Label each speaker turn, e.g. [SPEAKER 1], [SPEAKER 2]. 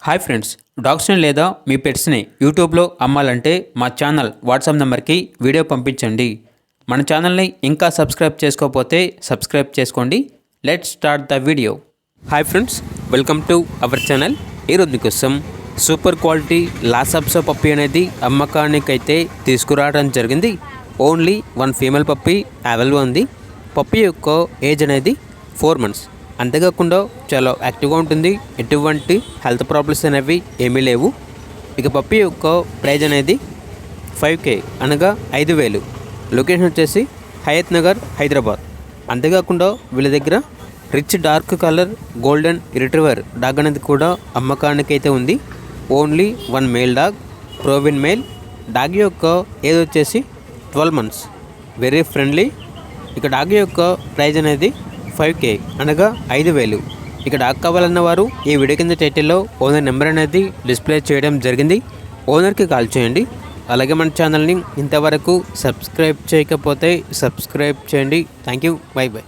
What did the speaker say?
[SPEAKER 1] Hi friends, డాగ్స్ని లేదా మీ పెట్స్ని యూట్యూబ్లో అమ్మాలంటే మా ఛానల్ వాట్సాప్ నెంబర్కి వీడియో పంపించండి. మన ఛానల్ని ఇంకా సబ్స్క్రైబ్ చేసుకోకపోతే సబ్స్క్రైబ్ చేసుకోండి. Let's start the video. Hi friends, welcome to our channel. ఈరోజు కోసం సూపర్ క్వాలిటీ లాసాప్సో పప్పీ అనేది అమ్మకానికైతే తీసుకురావడం జరిగింది. ఓన్లీ 1 ఫీమేల్ పప్పీ అవైలబుల్ ఉంది. పప్పీ యొక్క ఏజ్ అనేది 4 months. అంతేకాకుండా చాలా యాక్టివ్గా ఉంటుంది. ఎటువంటి హెల్త్ ప్రాబ్లమ్స్ అనేవి ఏమీ లేవు. ఇక పప్పీ యొక్క ప్రైజ్ అనేది 5K అనగా 5,000. లొకేషన్ వచ్చేసి హయత్ నగర్, హైదరాబాద్. అంతేకాకుండా వీళ్ళ దగ్గర rich dark colour golden retriever dog అనేది కూడా అమ్మకానికి అయితే ఉంది. ఓన్లీ 1 మేల్ డాగ్, ప్రోవిన్ మేల్. డాగ్ యొక్క ఏజ్ వచ్చేసి 12 months. Very friendly. ఇక డాగ్ యొక్క ప్రైజ్ అనేది 5K అనగా 5,000. ఇక డాగ్ కావాలన్న వారు ఈ వీడియో కింద టైటిల్లో ఓనర్ నెంబర్ అనేది డిస్ప్లే చేయడం జరిగింది. ఓనర్కి కాల్ చేయండి. అలాగే మన ఛానల్ని ఇంతవరకు సబ్స్క్రైబ్ చేయకపోతే సబ్స్క్రైబ్ చేయండి. Thank you. By by.